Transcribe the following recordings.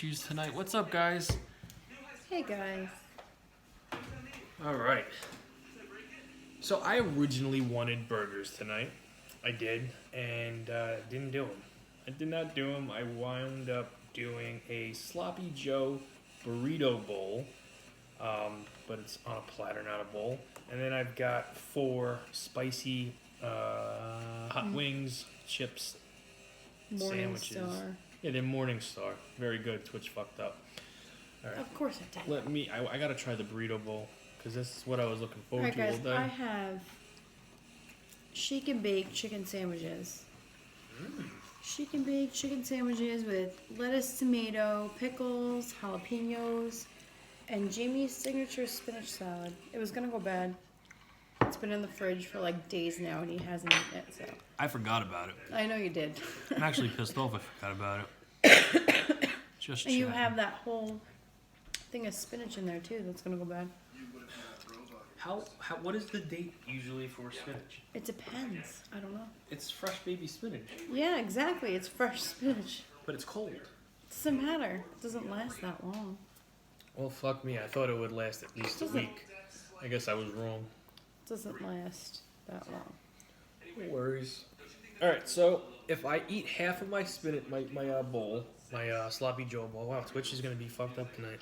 Choose tonight. What's up, guys? Hey guys. All right. So I originally wanted burgers tonight. I did, and didn't do them. I did not do them. I wound up doing a sloppy Joe burrito bowl, but it's on a platter, not a bowl. And then I've got 4 spicy hot wings, chips, sandwiches. Morningstar. Yeah, they're Morningstar. Very good. Twitch fucked up. All right. Of course I did. Let me. I gotta try the burrito bowl because this is what I was looking forward Alright to all guys, day. I have shake and bake chicken sandwiches. Shake and bake chicken sandwiches with lettuce, tomato, pickles, jalapenos, and Jamie's signature spinach salad. It was gonna go bad. It's been in the fridge for like days now and he hasn't eaten it, so. I forgot about it. I know you did. I'm actually pissed off. I forgot about it. Just And you chatting. have that whole thing of spinach in there too that's gonna go bad. How? What is the date usually for spinach? It depends. I don't know. It's fresh baby spinach, Yeah, exactly. It's fresh spinach. but it's cold. Doesn't matter. It doesn't last that long. Well, fuck me. I thought it would last at least a Doesn't- week. I guess I was wrong. It doesn't last that long. No worries. All right. So if I eat half of my spinach, my bowl, my sloppy Joe bowl. Wow, Twitch is gonna be fucked up tonight.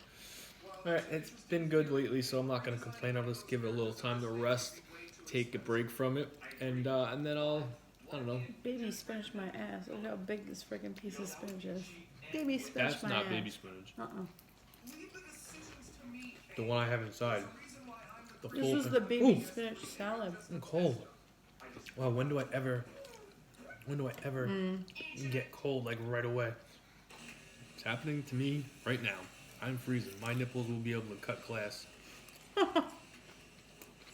All right, it's been good lately, so I'm not gonna complain. I'll just give it a little time to rest, take a break from it, and then I don't know. Baby spinach my ass. Look how big this freaking piece of spinach is. Baby spinach That's my not ass. baby spinach. Uh-uh. The one I have inside. The This full is thing. the baby Ooh, spinach salad. I'm cold. Wow, when do I ever get cold like right away? It's happening to me right now. I'm freezing. My nipples will be able to cut glass.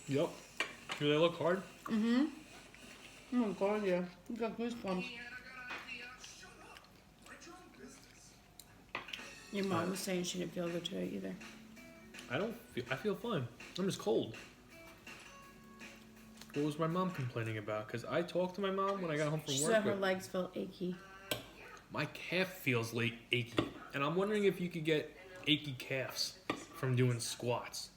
Yep. Do they look hard? Mm-hmm. Oh my god, yeah. You got goosebumps. Your mom was saying she didn't feel good today either. I feel fine. I'm just cold. What was my mom complaining about? Because I talked to my mom when I got home from She work. said her but legs felt achy. my calf feels achy. And I'm wondering if you could get achy calves from doing squats.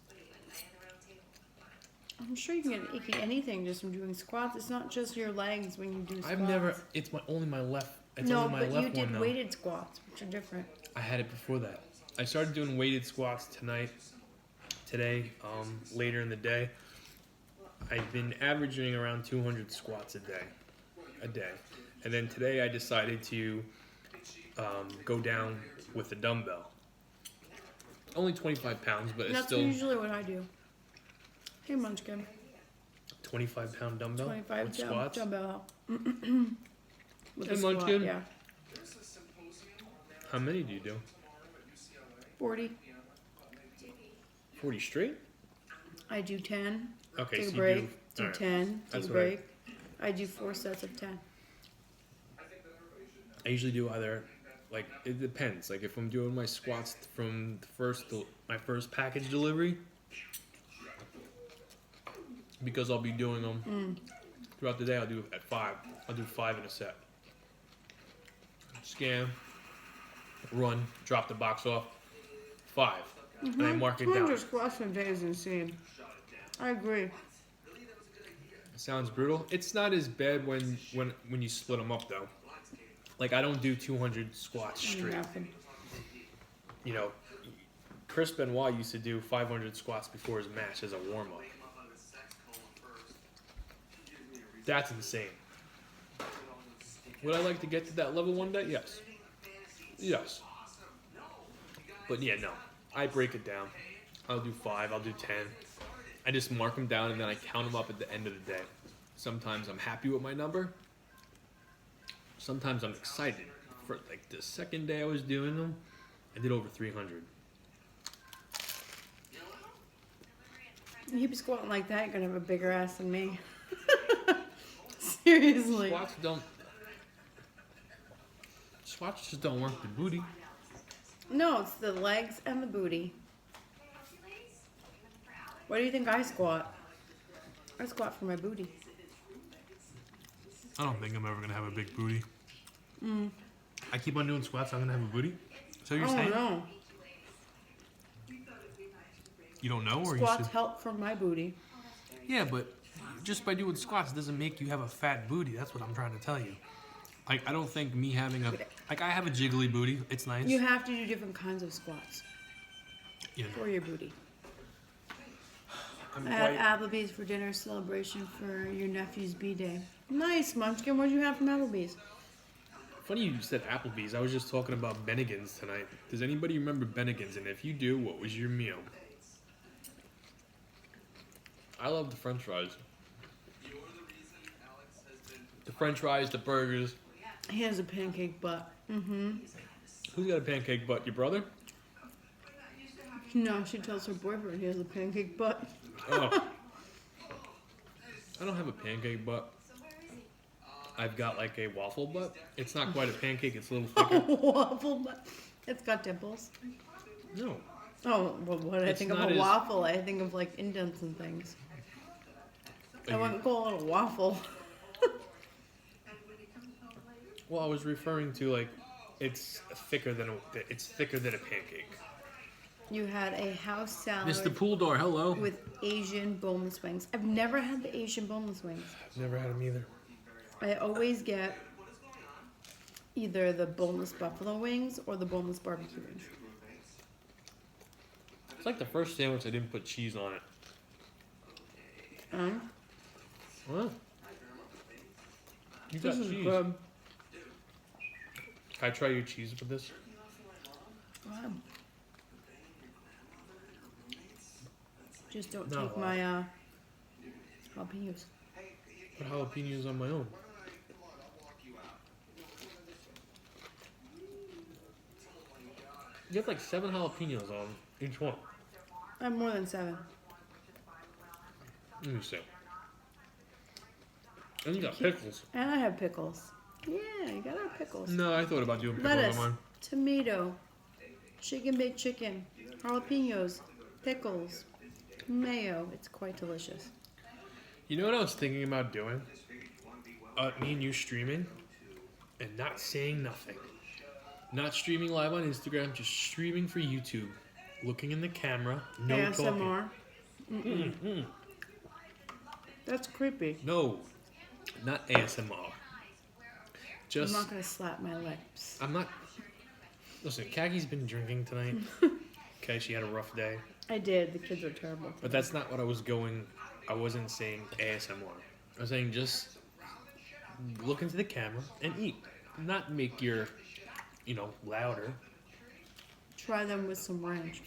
I'm sure you can get achy anything just from doing squats. It's not just your legs when you do squats. I've never. It's only my left. It's No, only my but left you did one though. weighted squats, which are different. I had it before that. I started doing weighted squats today, later in the day. I've been averaging around 200 squats a day. And then today I decided to go down with a dumbbell. Only 25 pounds, but it's That's still usually what I do. Hey, Munchkin. 25-pound dumbbell 25 with squats. dumbbell. With Hey, a squat, Munchkin. yeah. How many do you do? 40. 40 straight? I do 10. Okay, Take so a you break. do. Do Alright. 10. Take That's a what I- break. I do 4 sets of 10. I usually do either, like, it depends. Like, if I'm doing my squats from my first package delivery, because I'll be doing them throughout the day, I'll do it at 5. I'll do 5 in a set. Scan, run, drop the box off, 5. And I mark it 200 down. squats in a day is insane. I agree. It sounds brutal. It's not as bad when you split them up, though. Like, I don't do 200 squats straight. Nothing. You know, Chris Benoit used to do 500 squats before his match as a warm-up. That's insane. Would I like to get to that level one day? Yes. Yes. But yeah, no. I break it down. I'll do 5, I'll do 10. I just mark them down and then I count them up at the end of the day. Sometimes I'm happy with my number. Sometimes I'm excited. For like the second day I was doing them, I did over 300. You keep squatting like that, you're going to have a bigger ass than me. Seriously. Squats just don't work the booty. No, it's the legs and the booty. What do you think I squat? I squat for my booty. I don't think I'm ever gonna have a big booty. I keep on doing squats, I'm gonna have a booty. So you're Oh saying? no. You don't know, or Squats help from my booty. Yeah, but just by doing squats doesn't make you have a fat booty. That's what I'm trying to tell you. Like, I don't think me having I have a jiggly booty. It's nice. You have to do different kinds of squats You know. for your booty. I had Applebee's for dinner celebration for your nephew's B-day. Nice, Munchkin. What'd you have from Applebee's? Funny you said Applebee's. I was just talking about Bennigan's tonight. Does anybody remember Bennigan's? And if you do, what was your meal? I love the French fries. The French fries, the burgers. He has a pancake butt. Mm-hmm. Who's got a pancake butt? Your brother? No, she tells her boyfriend he has a pancake butt. Oh. I don't have a pancake butt. I've got like a waffle butt. It's not quite a pancake. It's a little thicker. Waffle butt. It's got dimples. No. Oh, well, when I think of a waffle, I think of like indents and things. I wouldn't call it a waffle. Well, I was referring to like it's thicker than a pancake. You had a house salad. Mr. Pooldor, hello. With Asian boneless wings. I've never had the Asian boneless wings. I've never had them either. I always get either the boneless buffalo wings or the boneless barbecue wings. It's like the first sandwich I didn't put cheese on it. What? You got This is cheese. good. Can I try your cheese with this? Wow. Just don't Not take a lot. my jalapenos. Put jalapenos on my own. You have like 7 jalapenos on each one. I have more than 7. Let me see. And you got pickles. And I have pickles. Yeah, you gotta have pickles. No, I thought about doing pickles Lettuce, on mine. tomato, chicken baked chicken, jalapenos, pickles, mayo. It's quite delicious. You know what I was thinking about doing? Me and you streaming and not saying nothing. Not streaming live on Instagram, just streaming for YouTube. Looking in the camera, no ASMR. talking. That's creepy. No, not ASMR. Just, I'm not gonna slap my lips. I'm not. Listen, Kaki's been drinking tonight. Okay, she had a rough day. I did. The kids are terrible. But that's not what I was going. I wasn't saying ASMR. I was saying just look into the camera and eat. Not make your, louder. Try them with some ranch.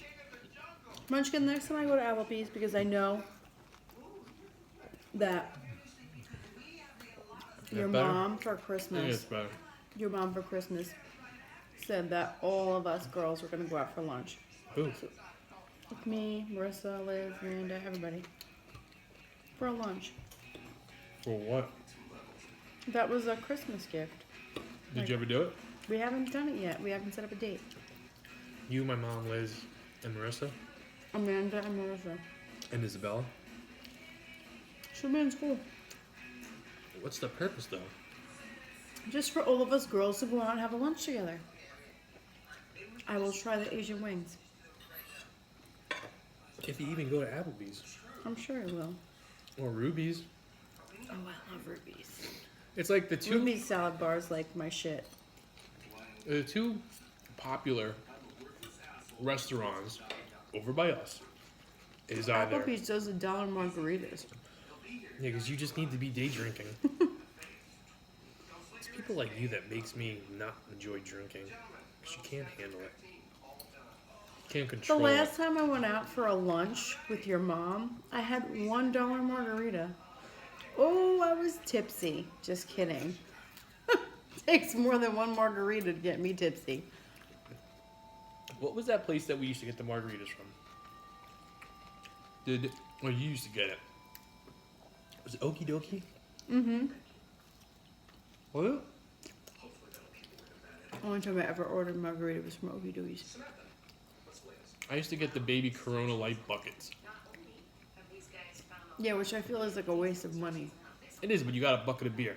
Munchkin, next time I go to Applebee's, because I know that your mom for Christmas, your mom for Christmas said that all of us girls were going to go out for lunch. Who? With me, Marissa, Liz, Miranda, everybody. For a lunch. For what? That was a Christmas gift. Did you ever do it? We haven't done it yet. We haven't set up a date. You, my mom, Liz, and Marissa, Amanda and Marissa. and Isabella. She'll be in school. What's the purpose, though? Just for all of us girls to go out and have a lunch together. I will try the Asian wings. If you even go to Applebee's I'm sure I will. or Ruby's, Oh, I love Ruby's. it's like the two Ruby's salad bars like my shit. popular restaurants over by us is either Applebee's does $1 margaritas. yeah, because you just need to be day drinking. It's people like you that makes me not enjoy drinking because you can't handle it. Can't The control last it. time I went out for a lunch with your mom, I had $1 margarita. Oh, I was tipsy. Just kidding. Takes more than one margarita to get me tipsy. What was that place that we used to get the margaritas from? You used to get it. Was it Okie Dokie? Mm-hmm. What? Only time I ever ordered margarita was from Okie Dokies. I used to get the baby Corona Light buckets. Yeah, which I feel is like a waste of money. It is, but you got a bucket of beer.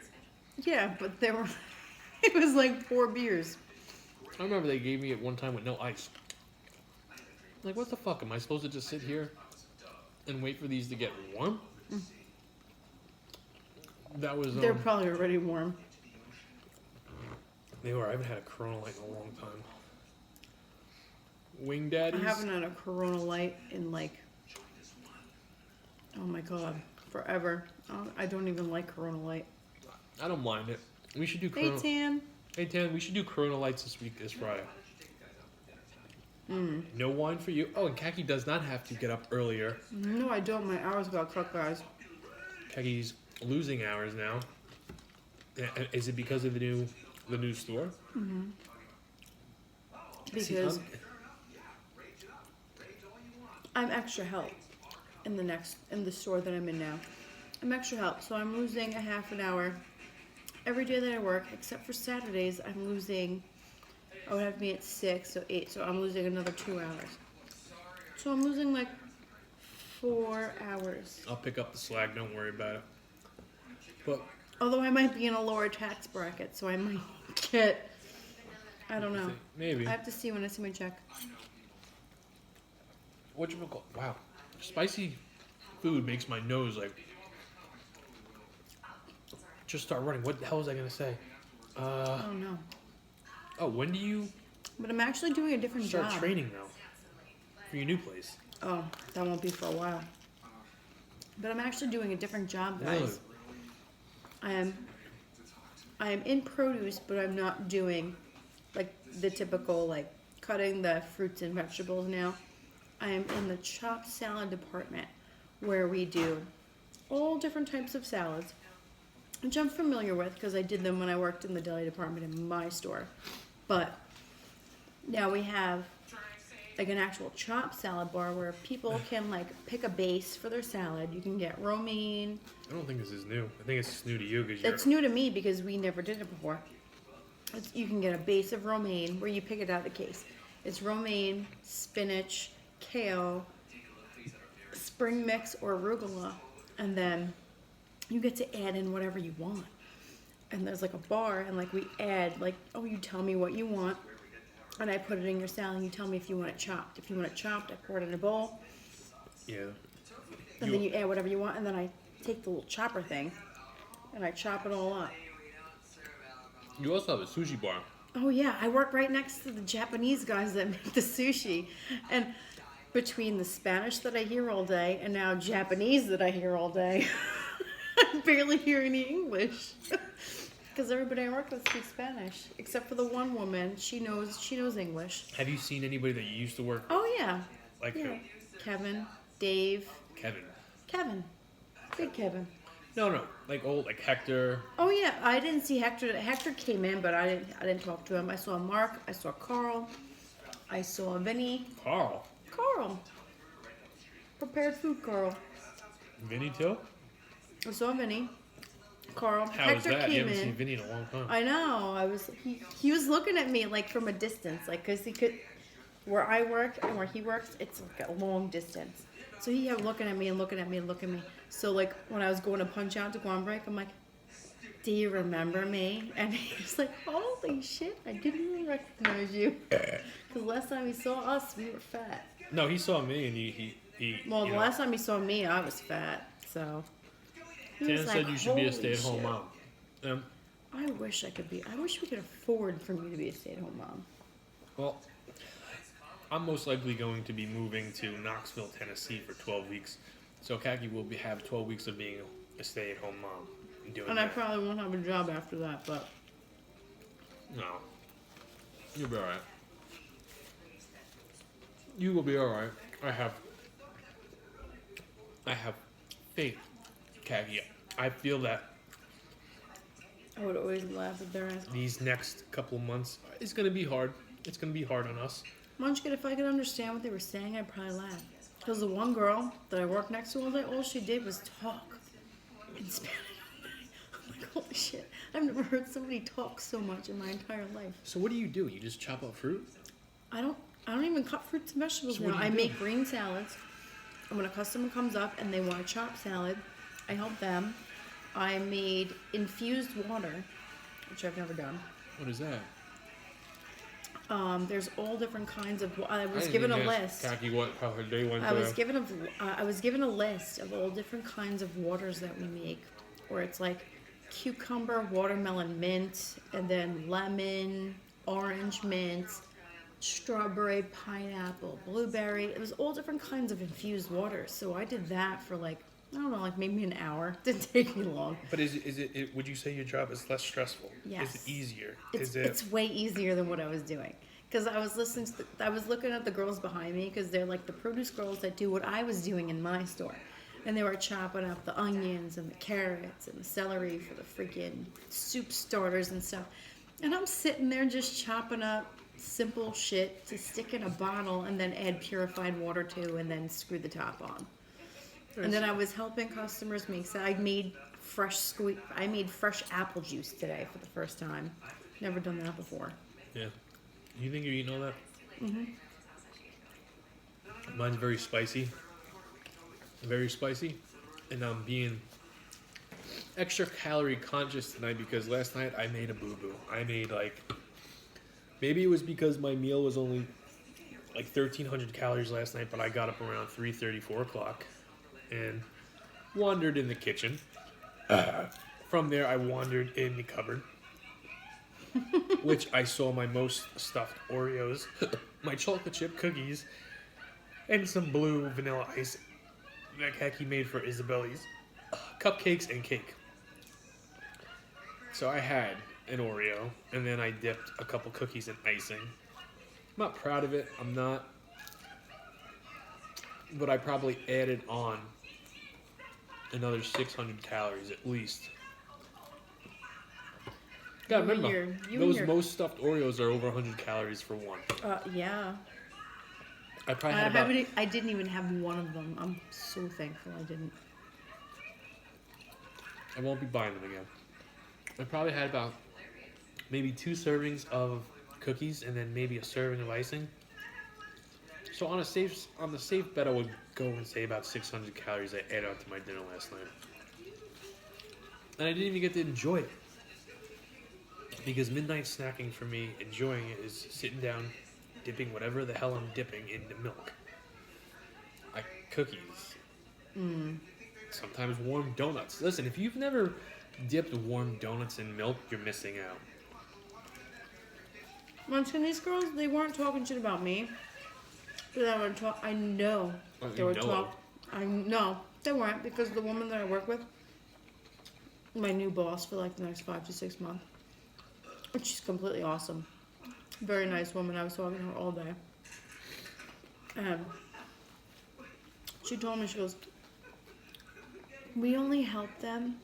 Yeah, but they were... It was like 4 beers. I remember they gave me it one time with no ice. Like, what the fuck? Am I supposed to just sit here and wait for these to get warm? That was... They're probably already warm. They were. I haven't had a Corona Light in a long time. Wing Daddies? I haven't had a Corona Light in like, oh my god, forever. I don't even like Corona Light. I don't mind it. We should do Hey, Corona... Tan. Hey, Tan, we should do Corona Lights this Friday. No wine for you. Oh, and Kaki does not have to get up earlier. No, I don't. My hours got cut, guys. Kaki's losing hours now. Is it because of the new store? Mm-hmm. See, Because I'm extra help in the store that I'm in now. I'm extra help, so I'm losing a half an hour every day that I work, except for Saturdays. I'm losing. I would have to be at 6, so 8, so I'm losing another 2 hours. So I'm losing like 4 hours. I'll pick up the slack. Don't worry about it. But Although I might be in a lower tax bracket, so I might get. I don't know. maybe. I have to see when I see my check. Whatchamacallit? Wow, spicy food makes my nose like just start running. What the hell was I gonna say? Oh no. Oh, when do you But I'm actually doing a different start job. training now for your new place? Oh, that won't be for a while. But I'm actually doing a different job, guys. Really? I am in produce, but I'm not doing like the typical like cutting the fruits and vegetables now. I am in the chopped salad department where we do all different types of salads, which I'm familiar with because I did them when I worked in the deli department in my store. But now we have like an actual chopped salad bar where people can like pick a base for their salad. You can get romaine. I don't think this is new. I think it's just new to you because It's new to me because we never did it before. You can get a base of romaine where you pick it out of the case. It's romaine, spinach, kale, spring mix or arugula, and then you get to add in whatever you want. And there's like a bar, and like we add like, oh, you tell me what you want, and I put it in your salad. And you tell me if you want it chopped. If you want it chopped, I pour it in a bowl. Yeah. And then you add whatever you want, and then I take the little chopper thing, and I chop it all up. You also have a sushi bar. Oh yeah, I work right next to the Japanese guys that make the sushi, and between the Spanish that I hear all day and now Japanese that I hear all day, I barely hear any English because everybody I work with speaks Spanish except for the one woman. She knows English. Have you seen anybody that you used to work Oh yeah, like yeah. who? Kevin, Dave, Kevin. Big Kevin. No, like old, like Hector. Oh yeah, I didn't see Hector. Hector came in, but I didn't talk to him. I saw Mark. I saw Carl. I saw Vinny. Carl. Prepared food, Carl. Vinny too? I saw Vinny. Carl. How Hector was that? You came haven't in. seen Vinny in a long time. I know. He was looking at me like from a distance, like because he could. Where I work and where he works, it's like a long distance. So he kept looking at me and looking at me and looking at me. So like when I was going to punch out to go on break, I'm like, "Do you remember me?" And he was like, "Holy shit, I didn't even recognize you." Because last time he saw us, we were fat. No, he saw me and he Well, the last time he saw me, I was fat. So. He Tan was said like, you should be a "Holy stay-at-home shit." mom. I wish I could be. I wish we could afford for me to be a stay-at-home mom. Well, I'm most likely going to be moving to Knoxville, Tennessee for 12 weeks. So Kaki will have 12 weeks of being a stay-at-home mom. And I probably won't have a job after that, but. No. You'll be alright. You will be alright. I have faith, Kaki. I feel that I would always laugh at their ass. these next couple months is going to be hard. It's going to be hard on us. Munchkin, if I could understand what they were saying, I'd probably laugh. Because the one girl that I worked next to all day, all she did was talk in Spanish. I'm like, holy shit. I've never heard somebody talk so much in my entire life. So what do? You just chop up fruit? I don't even cut fruits and vegetables So what now. do you I do? make green salads. And when a customer comes up and they want a chopped salad, I help them. I made infused water, which I've never done. What is that? There's all different kinds of. I was didn't given a even ask list. Khaki how her day went. I was given a list of all different kinds of waters that we make, where it's like cucumber, watermelon, mint, and then lemon, orange mint, strawberry, pineapple, blueberry. It was all different kinds of infused waters. So I did that for like, I don't know, like maybe an hour. Didn't take me long. But is it? Would you say your job is less stressful? Yes. Is it easier? It's way easier than what I was doing. Because I was listening to, I was looking at the girls behind me because they're like the produce girls that do what I was doing in my store. And they were chopping up the onions and the carrots and the celery for the freaking soup starters and stuff. And I'm sitting there just chopping up simple shit to stick in a bottle and then add purified water to and then screw the top on. And then I was helping customers make, so I made fresh apple juice today for the first time. Never done that before. Yeah. You think you're eating all that? Mm-hmm. Mine's very spicy. Very spicy. And I'm being extra calorie conscious tonight because last night I made a boo-boo. I made maybe it was because my meal was only like 1,300 calories last night, but I got up around 3:30, 4 o'clock and wandered in the kitchen. From there, I wandered in the cupboard, which I saw my most stuffed Oreos, my chocolate chip cookies, and some blue vanilla ice that Khaki made for Isabelle's, cupcakes and cake. So I had an Oreo, and then I dipped a couple cookies in icing. I'm not proud of it. I'm not. But I probably added on another 600 calories at least. Gotta remember, those most stuffed Oreos are over 100 calories for one. Yeah. I probably had about... I didn't even have one of them. I'm so thankful I didn't. I won't be buying them again. I probably had about maybe 2 servings of cookies and then maybe a serving of icing. So on the safe bet, I would go and say about 600 calories I added onto my dinner last night. And I didn't even get to enjoy it. Because midnight snacking for me, enjoying it, is sitting down, dipping whatever the hell I'm dipping into milk. Like cookies. Sometimes warm donuts. Listen, if you've never dipped warm donuts in milk, you're missing out. Munchkin, these girls, they weren't talking shit about me. But I know they were talking. I know they weren't, because the woman that I work with, my new boss for like the next 5 to 6 months, and she's completely awesome. Very nice woman. I was talking to her all day. She told me, she goes, we only help them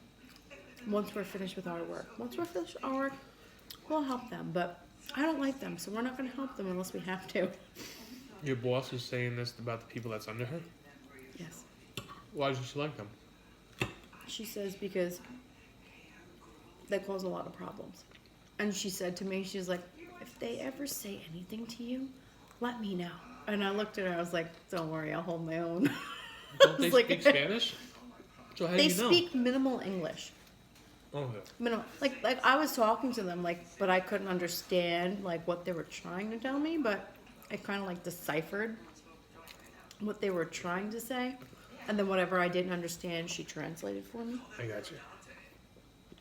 once we're finished with our work. Once we're finished with our work, we'll help them. But I don't like them, so we're not going to help them unless we have to. Your boss is saying this about the people that's under her? Yes. Why doesn't she like them? She says because they cause a lot of problems. And she said to me, she's like, if they ever say anything to you, let me know. And I looked at her, I was like, don't worry, I'll hold my own. Don't they speak Spanish? So how do you know? They speak minimal English. Oh, yeah. Minimal. Like I was talking to them, but I couldn't understand what they were trying to tell me, but I kind of deciphered what they were trying to say. And then whatever I didn't understand, she translated for me. I got you.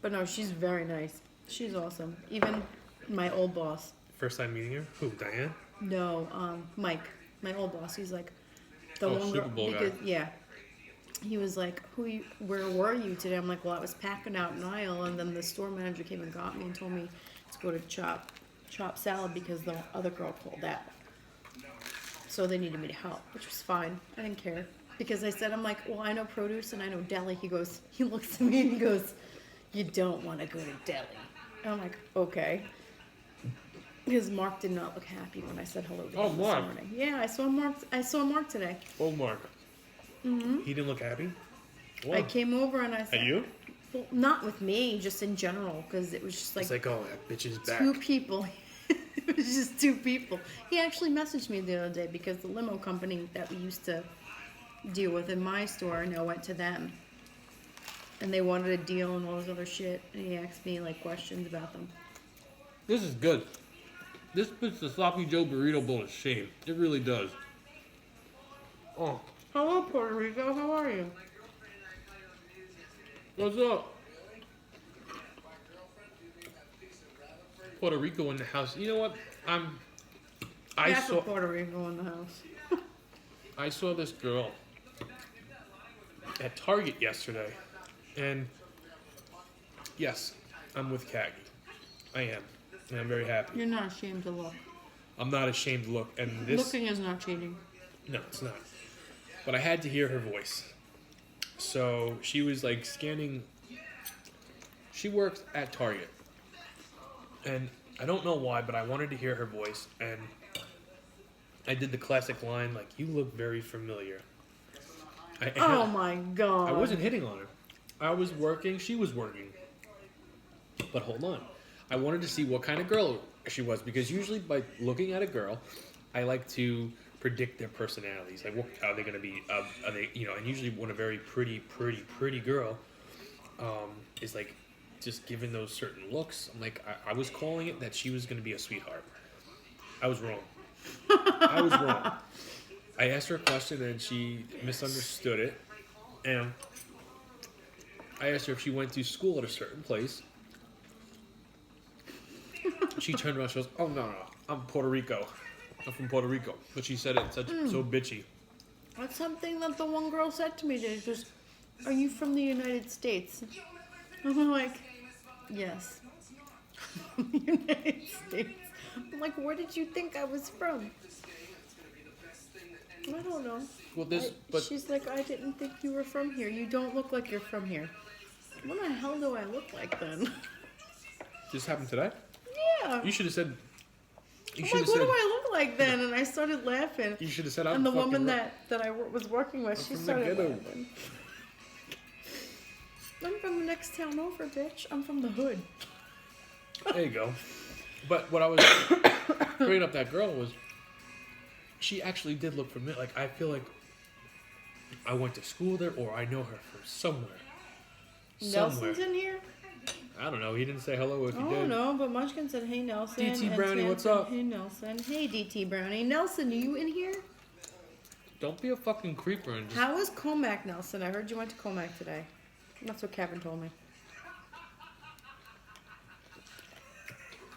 But no, she's very nice. She's awesome. Even my old boss. First time meeting her? Who, Diane? No, Mike. My old boss. He's like the one Super Bowl guy. Yeah. He was like, where were you today? I'm like, well, I was packing out an aisle, and then the store manager came and got me and told me to go to chop salad because the other girl called out. So they needed me to help, which was fine. I didn't care. Because I said, I'm like, well, I know produce and I know deli. He looks at me and he goes, you don't want to go to deli. And I'm like, okay. Because Mark did not look happy when I said hello to him this morning. Yeah, I saw Mark today. Oh, Mark. Mm-hmm. He didn't look happy? Whoa. I came over and I said... At you? Well, not with me, just in general, because it was just It's like, oh, that bitch is back. 2 people. It was just 2 people. He actually messaged me the other day because the limo company that we used to deal with in my store now went to them. And they wanted a deal and all this other shit. And he asked me questions about them. This is good. This puts the Sloppy Joe burrito bowl to shame. It really does. Oh, Hello, Puerto Rico. How are you? what's up? Puerto Rico in the house. You know what? I Half saw of Puerto Rico in the house. I saw this girl at Target yesterday, and yes, I'm with Caggie. I am, and I'm very happy. You're not ashamed to look. I'm not ashamed to look, and this Looking is not cheating. no, it's not. But I had to hear her voice, so she was like scanning. She works at Target, and I don't know why, but I wanted to hear her voice, and I did the classic line like, "You look very familiar." Oh my god. I wasn't hitting on her. I was working. She was working. But hold on. I wanted to see what kind of girl she was, because usually by looking at a girl, I like to predict their personalities. Like, what are they going to be? Are they, and usually when a very pretty girl is like just given those certain looks, I'm like, I was calling it that she was going to be a sweetheart. I was wrong. I was wrong. I asked her a question and she misunderstood it. And I asked her if she went to school at a certain place. She turned around and she goes, "Oh, no, I'm Puerto Rico. I'm from Puerto Rico." But she said it so bitchy. That's something that the one girl said to me today. She goes, "Are you from the United States?" I'm like, "Yes." United States. I'm like, "Where did you think I was from?" I don't know. Well, She's like, "I didn't think you were from here. You don't look like you're from here." What the hell do I look like then? This happened today? Yeah. You should have said. I'm like, what do I look like then? And I started laughing. You should have said, And the woman that I was working with, she from the started ghetto. laughing. I'm from the next town over, bitch. I'm from the hood. There you go. But what I was bringing up that girl was, she actually did look familiar. Like, I feel like I went to school there, or I know her from somewhere. Nelson's in here? I don't know. He didn't say hello if he Oh, did. no, but Munchkin said, "Hey, Nelson." DT and Brownie, Sam what's said, up? "Hey, Nelson." "Hey, DT Brownie." Nelson, are you in here? Don't be a fucking creeper and just... How was Comac, Nelson? I heard you went to Comac today. That's what Kevin told me.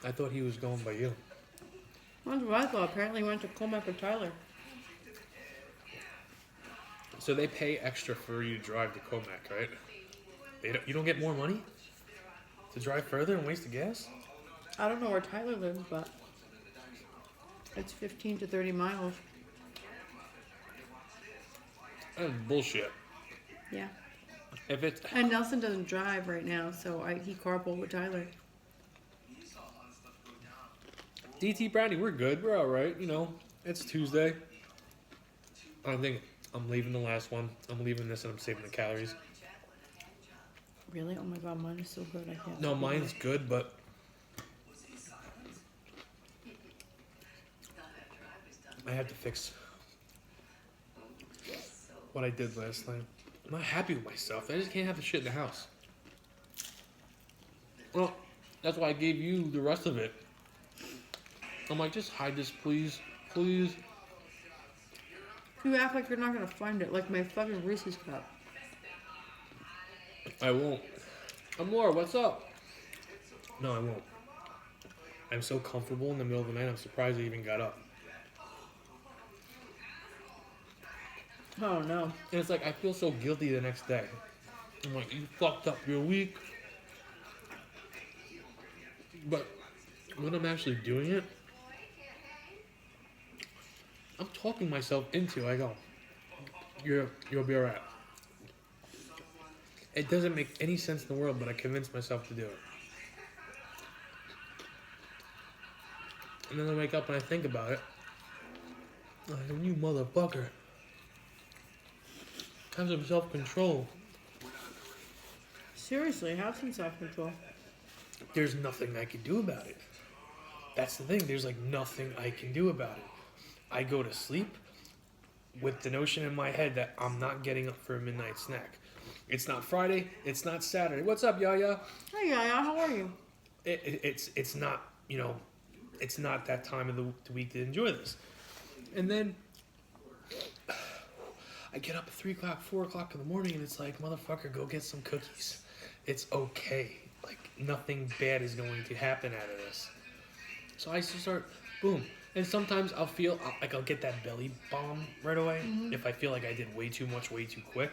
I thought he was going by you. That's what I thought. Apparently he went to Comac with Tyler. So they pay extra for you to drive to Comac, right? You don't get more money to drive further and waste the gas? I don't know where Tyler lives, but it's 15 to 30 miles. That's bullshit. Yeah. If it's... And Nelson doesn't drive right now, so he carpool with Tyler. DT Brownie, we're good. We're all right. It's Tuesday. I think I'm leaving the last one. I'm leaving this and I'm saving the calories. Really? Oh my god, mine is so good. I can't. No, mine's good, but I had to fix what I did last night. I'm not happy with myself. I just can't have the shit in the house. Well, that's why I gave you the rest of it. I'm like, just hide this, please. Please. You act like you're not gonna find it, like my fucking Reese's cup. I won't. Amor, what's up? No, I won't. I'm so comfortable in the middle of the night, I'm surprised I even got up. Oh no. And it's like, I feel so guilty the next day. I'm like, you fucked up your week. But when I'm actually doing it, I'm talking myself into it. I go, you'll be alright. It doesn't make any sense in the world, but I convinced myself to do it. And then I wake up and I think about it. I'm like, you motherfucker. Have some self-control. Seriously, have some self-control. There's nothing I can do about it. That's the thing. There's like nothing I can do about it. I go to sleep with the notion in my head that I'm not getting up for a midnight snack. It's not Friday. It's not Saturday. What's up, Yaya? Hey, Yaya, how are you? It's not, it's not that time of the week to enjoy this. And then I get up at 3 o'clock, 4 o'clock in the morning, and it's like, motherfucker, go get some cookies. It's okay. Like, nothing bad is going to happen out of this. So I just start, boom. And sometimes I'll get that belly bomb right away if I feel like I did way too much, way too quick.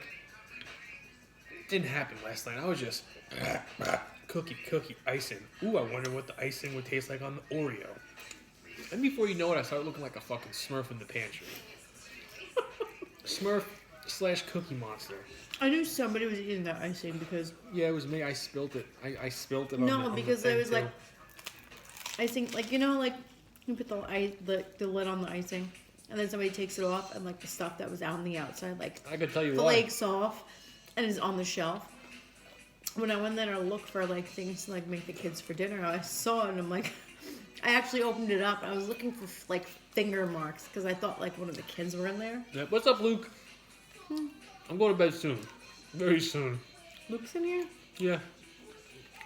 Didn't happen last night. I was just cookie, icing. Ooh, I wonder what the icing would taste like on the Oreo. And before you know it, I started looking like a fucking Smurf in the pantry. Smurf/Cookie Monster. I knew somebody was eating that icing because... Yeah, it was me. I spilt it. I spilt it on No, because the I was thing, like... Icing, like, you know, like, you put the lid on the icing, and then somebody takes it off, and, like, the stuff that was on the outside, like... I could tell you flakes off, and is on the shelf. When I went there to look for, like, things to, like, make the kids for dinner, I saw it, and I'm like... I actually opened it up, and I was looking for, like, finger marks, because I thought, like, one of the kids were in there. Yeah. What's up, Luke? I'm going to bed soon. Very soon. Luke's in here? Yeah.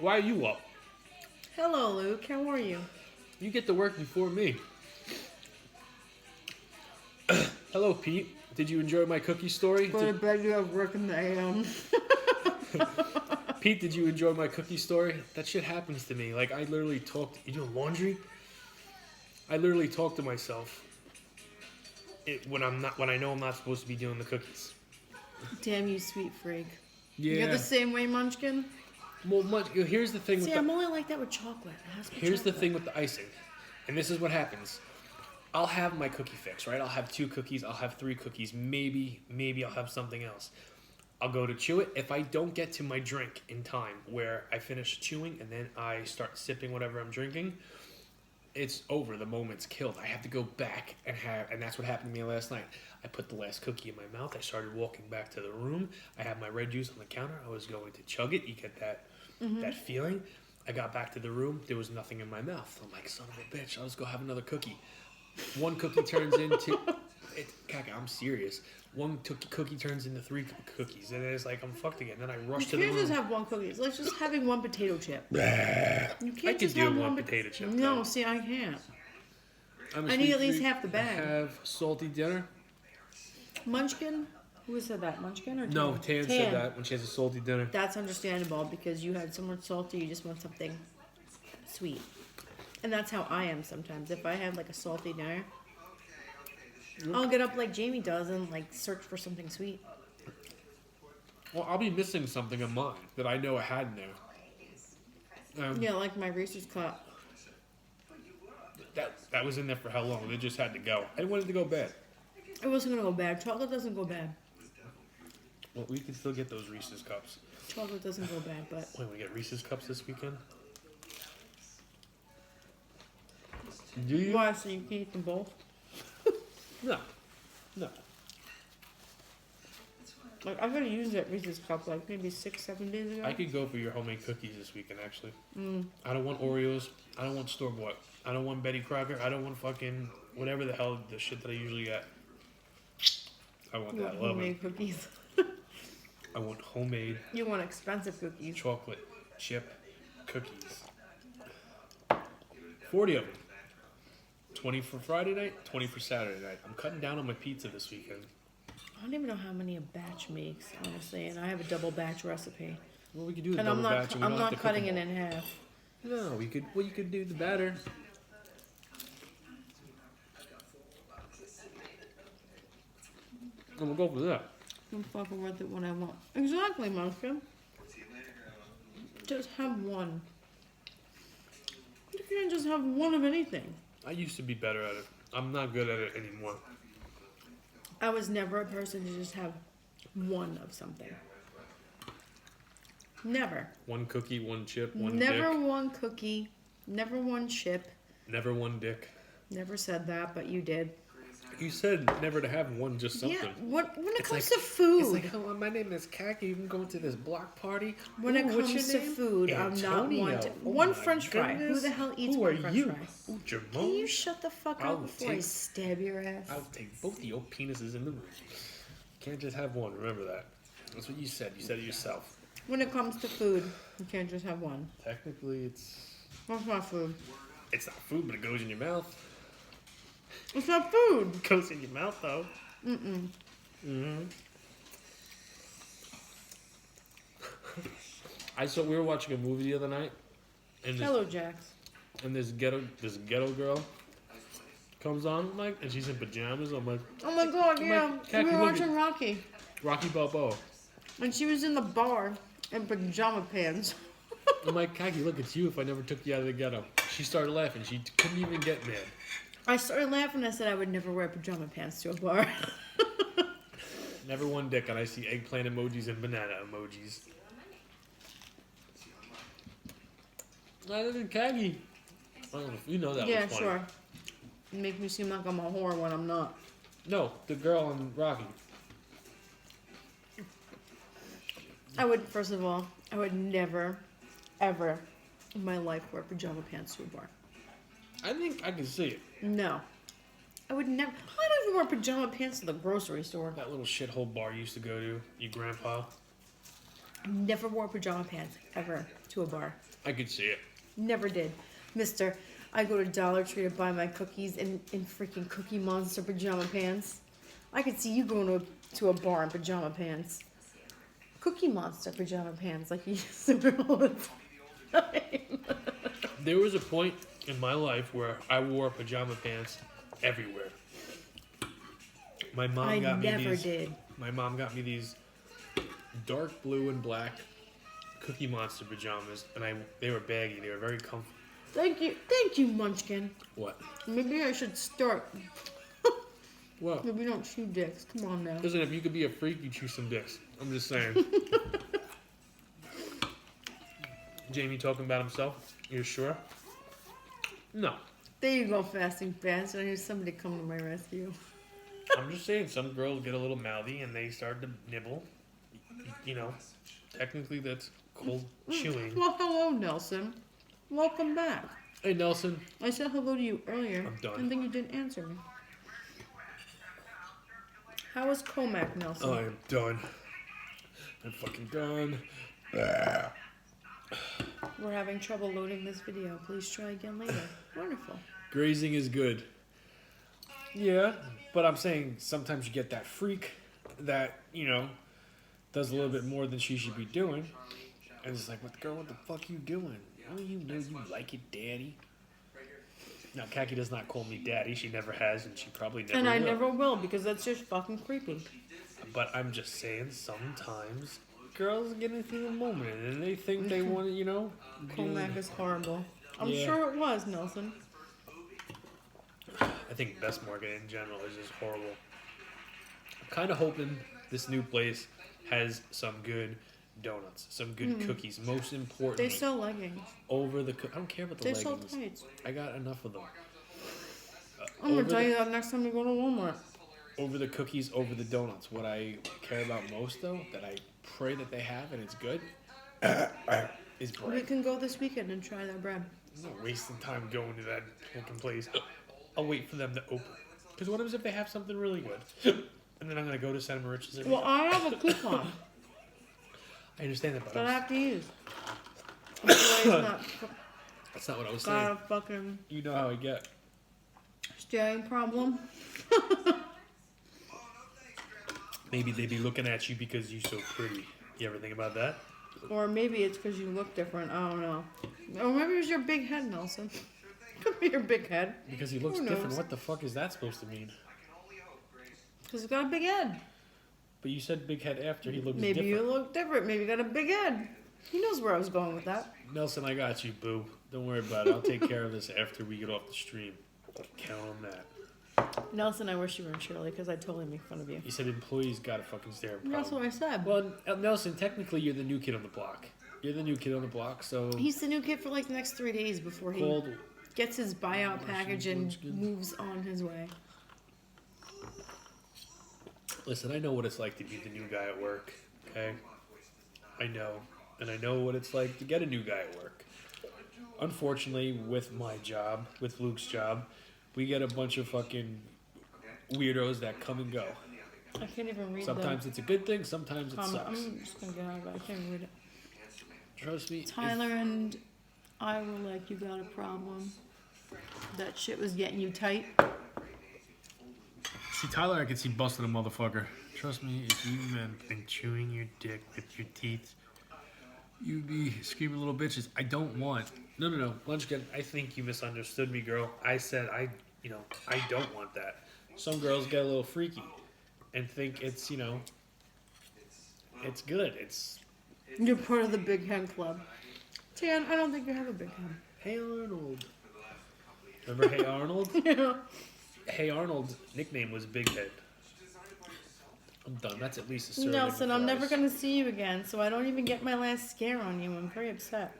Why are you up? Hello, Luke. How are you? You get to work before me. Hello, Pete. Did you enjoy my cookie story? Go to bed, you have work in the AM. Pete, did you enjoy my cookie story? That shit happens to me. Like, I literally talked... You doing laundry? I literally talk to myself when I know I'm not supposed to be doing the cookies. Damn you, sweet freak. Yeah. You're the same way, Munchkin? Well, here's the thing. See, I'm only like that with chocolate. It has to be Here's chocolate. the thing with the icing. And this is what happens. I'll have my cookie fix, right? I'll have 2 cookies. I'll have 3 cookies. Maybe I'll have something else. I'll go to chew it. If I don't get to my drink in time where I finish chewing and then I start sipping whatever I'm drinking, it's over. The moment's killed. I have to go back and that's what happened to me last night. I put the last cookie in my mouth. I started walking back to the room. I had my red juice on the counter. I was going to chug it. You get that feeling. I got back to the room. There was nothing in my mouth. I'm like, son of a bitch. I'll just go have another cookie. One cookie turns into... Kaka, I'm serious. One cookie turns into 3 cookies. And it's like, I'm fucked again. Then I rush to the room. You can't just have one cookie. It's like just having one potato chip. You can't I could just do have one potato chip. No, though. see, I can't. I'm a I need sweet at least treat. half the bag. Have salty dinner. Munchkin? Who said that? Munchkin or Tan? No, Tan said that when she has a salty dinner. That's understandable because you had somewhat salty. You just want something sweet. And that's how I am sometimes. If I have like a salty dinner, I'll get up like Jamie does and like search for something sweet. Well, I'll be missing something of mine that I know I had in there. Yeah, like my Reese's Cup. That was in there for how long? It just had to go. I wanted to go bad. It wasn't gonna go bad. Chocolate doesn't go bad. Well, we can still get those Reese's Cups. Chocolate doesn't go bad, but Wait, we get Reese's Cups this weekend? Do you? why? So you can eat them both? No. Like I could have used that Reese's Cup like maybe 6-7 days ago. I could go for your homemade cookies this weekend, actually. I don't want Oreos. I don't want store-bought. I don't want Betty Crocker. I don't want fucking whatever the hell the shit that I usually get. I want You that. want Love it. homemade cookies. I want homemade You want expensive cookies. chocolate chip cookies. 40 of them. 20 for Friday night, 20 for Saturday night. I'm cutting down on my pizza this weekend. I don't even know how many a batch makes, honestly, and I have a double batch recipe. Well, we could do a And double I'm not batch. And we I'm don't have not to cook cutting them it in half. all. No, we could. Well, you could do the batter. And we'll go for that. I'm fucking worth it when I want. Exactly, Munchkin. Just have one. You can't just have one of anything. I used to be better at it. I'm not good at it anymore. I was never a person to just have one of something. Never. One cookie, one chip, one Never dick. one cookie. Never one chip. Never one dick. Never said that, but you did. You said never to have one, just something. Yeah, when it It's comes like- to food. It's like, hello, my name is Khaki. You can go to this block party. When it Ooh, what's comes your to name? food, I'm not Antonio. one to... Oh One my french fry. Who goodness. the hell eats Who one are french you? fry? Ooh, Jamon. Can you shut the fuck I'll up before I take- stab your ass? I'll take both of your penises in the room. Can't just have one. Remember that. That's what you said. You said it yourself. When it comes to food, you can't just have one. Technically, it's... What's my food? It's not food, but it goes in your mouth. It's not food. It goes in your mouth, though. Mm-mm. Mm-hmm. We were watching a movie the other night, and Hello, Jax. this ghetto girl comes on, and she's in pajamas. I'm like, Oh my god, yeah. Khaki, We were look watching Rocky. Rocky Balboa. And she was in the bar in pajama pants. I'm like, Khaki, look, it's you if I never took you out of the ghetto. She started laughing. She couldn't even get mad. I started laughing. I said I would never wear pajama pants to a bar. Never one dick, and I see eggplant emojis and banana emojis. I live in Khaki. I don't know if you know that Yeah, was funny. sure. You make me seem like I'm a whore when I'm not. No, the girl on Rocky. First of all, I would never, ever in my life wear pajama pants to a bar. I think I can see it. No. I would never. I don't even wear pajama pants to the grocery store. That little shithole bar you used to go to, your grandpa. Never wore pajama pants, ever, to a bar. I could see it. Never did. Mister, I go to Dollar Tree to buy my cookies in freaking Cookie Monster pajama pants. I could see you going to a bar in pajama pants. Cookie Monster pajama pants, like you used to wear all the time. There was a point in my life where I wore pajama pants everywhere. My mom I got me never these. did. My mom got me these dark blue and black Cookie Monster pajamas, and they were baggy. They were very comfy. Thank you, Munchkin. What? Maybe I should start. What? Maybe don't chew dicks. Come on now. Listen, if you could be a freak, you chew some dicks. I'm just saying. Jamie talking about himself? You sure? No. There you go, fasting fast. I need somebody to come to my rescue. I'm just saying, some girls get a little mouthy and they start to nibble. You know, technically that's called chewing. Well, hello, Nelson. Welcome back. Hey, Nelson. I said hello to you earlier. I'm done. And then you didn't answer me. How was Comac, Nelson? I am done. I'm fucking done. We're having trouble loading this video. Please try again later. Wonderful. Grazing is good. Yeah, but I'm saying sometimes you get that freak that, you know, does a little bit more than she should be doing. And it's like, what the fuck you doing? Oh, you know you like it, daddy. Now, Khaki does not call me daddy. She never has, and she probably never will. And I never will, because that's just fucking creepy. But I'm just saying, sometimes girls get into the moment, and they think they want to, you know. Comac is horrible. I'm Yeah. sure it was, Nelson. I think Best Market in general is just horrible. I'm kind of hoping this new place has some good donuts, some good cookies. Most importantly, They sell leggings. over the. I don't care about the They sell leggings. tights. I got enough of them. I'm going to tell you that next time you go to Walmart. Over the cookies, over the donuts. What I care about most, though, that I pray that they have and it's good, is bread. We can go this weekend and try their bread. I'm not wasting time going to that fucking place. I'll wait for them to open. Because what happens if they have something really good? And then I'm going to go to Santa Marici's every Well, I have a coupon I understand that, but that I have to use. That's not that's not what I was got saying. a fucking You know how I get. staring problem. Maybe they'd be looking at you because you're so pretty. You ever think about that? Or maybe it's because you look different. I don't know. Or maybe it's your big head, Nelson. Could be your big head. Because he looks Who different. knows? What the fuck is that supposed to mean? Because he's got a big head. But you said big head after he looks Maybe different. you look different. Maybe you got a big head. He knows where I was going with that. Nelson, I got you, boo. Don't worry about it. I'll take care of this after we get off the stream. Count on that. Nelson, I wish you were in Shirley because I'd totally make fun of you. You said employees got a fucking stare problem. That's what I said. Well, Nelson, technically you're the new kid on the block. You're the new kid on the block, so... He's the new kid for like the next 3 days before he Called... gets his buyout package and moves on his way. Listen, I know what it's like to be the new guy at work, okay? I know. And I know what it's like to get a new guy at work. Unfortunately, with my job, with Luke's job, we get a bunch of fucking weirdos that come and go. I can't even read Sometimes it's a good thing, sometimes it the comment. sucks. I'm just going to get out of it. I can't even read it. Trust me. Tyler and I were like, you got a problem. That shit was getting you tight. See, Tyler, I could see busting a motherfucker. Trust me, if you've been chewing your dick with your teeth, you'd be screaming little bitches. I don't want. No. Lunch again. I think you misunderstood me, girl. I said I don't want that. Some girls get a little freaky and think it's, it's good. You're part of the big head club. Tan, I don't think you have a big head. Hey Arnold. Remember Hey Arnold? Yeah. Hey Arnold's nickname was Big Head. I'm done. That's at least a serving. Nelson, I'm never fries. going to see you again, so I don't even get my last scare on you. I'm very upset.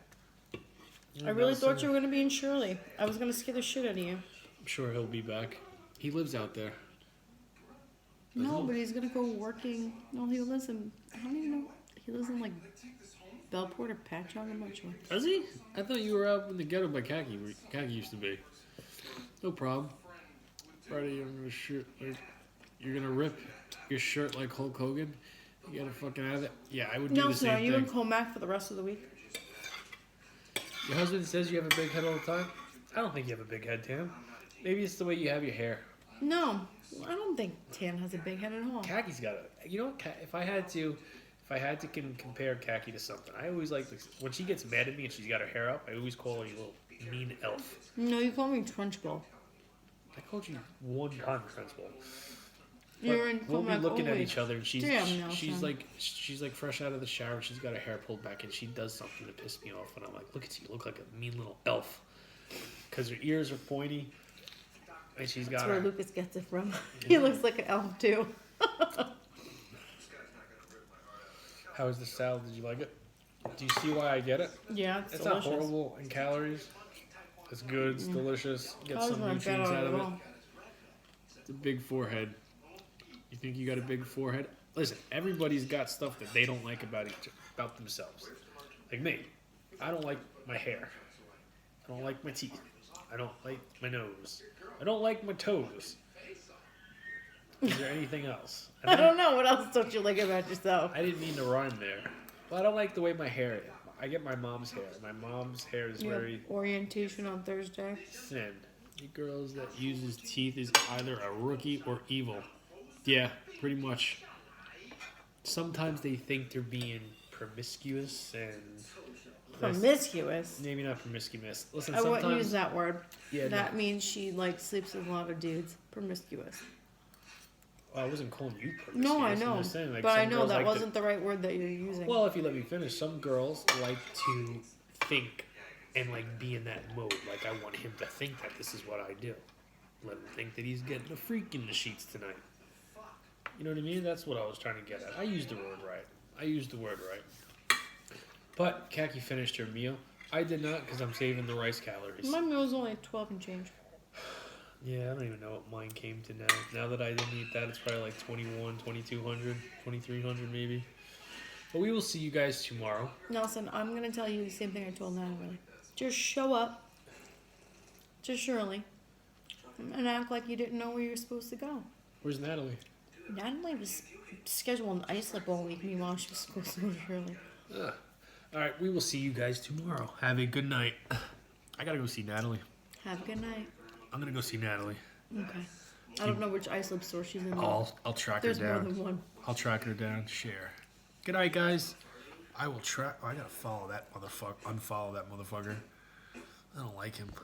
I really Nelson, thought you were going to be in Shirley. I was going to scare the shit out of you. I'm sure he'll be back. He lives out there. No, but he's going to go working. No, he lives in, I don't even know. He lives in like Bellport or Patchogue, I'm not sure. Does he? I thought you were out in the ghetto by Khaki, where Khaki used to be. No problem. Friday, you're gonna rip your shirt like Hulk Hogan. You gotta fucking have it. Yeah, I would do the Nelson, same are you thing. in Comac for the rest of the week? Your husband says you have a big head all the time. I don't think you have a big head, Tam. Maybe it's the way you have your hair. No, I don't think Tan has a big head at all. Khaki's got a. You know what? If I had to compare Khaki to something, I always like when she gets mad at me and she's got her hair up. I always call her a little mean elf. No, you call me Trunchbull. I called you one time, Principal. You're in We'll be Comac looking at always. each other, and she's Damn, like fresh out of the shower. She's got her hair pulled back, and she does something to piss me off. And I'm like, look at you, you look like a mean little elf, because her ears are pointy, and she's got That's where her. Lucas gets it from. He looks like an elf too. How is the salad? Did you like it? Do you see why I get it? Yeah, it's It's delicious. not horrible in calories. It's good. It's delicious. Get Calories some aren't bad nutrients out at of it. all. It's a big forehead. You think you got a big forehead? Listen, everybody's got stuff that they don't like about themselves. Like me, I don't like my hair. I don't like my teeth. I don't like my nose. I don't like my toes. Is there anything else? I don't know. What else don't you like about yourself? I didn't mean to rhyme there. But I don't like the way my hair is. I get my mom's hair. My mom's hair is You have very orientation on Thursday. thin. The girls that uses teeth is either a rookie or evil. Yeah, pretty much. Sometimes they think they're being promiscuous and Promiscuous. maybe not promiscuous. Listen, I wouldn't sometimes use that word. Yeah, That means she like sleeps with a lot of dudes. Promiscuous. well, I wasn't calling you promiscuous. No, I I'm know. just saying, like, But I some know girls that like wasn't the right word that you're using. Well, if you let me finish, some girls like to think and like be in that mode. Like, I want him to think that this is what I do. Let him think that he's getting a freak in the sheets tonight. You know what I mean? That's what I was trying to get at. I used the word right. But Khaki finished her meal. I did not because I'm saving the rice calories. My meal's only 12 and change. Yeah, I don't even know what mine came to now. Now that I didn't eat that, it's probably like 21, 2200, 2300 maybe. But we will see you guys tomorrow. Nelson, I'm going to tell you the same thing I told Natalie. Just show up to Shirley and act like you didn't know where you were supposed to go. Where's Natalie? Natalie was scheduled an islip all week. Meanwhile, she was supposed to go to Shirley. Ugh. All right, we will see you guys tomorrow. Have a good night. I gotta go see Natalie. Have a good night. I'm gonna go see Natalie. Okay. I don't know which islip store she's in. I'll track her There's more down. than one. I'll track her down. Share. Good night, guys. I will track. I gotta follow that motherfucker. Unfollow that motherfucker. I don't like him.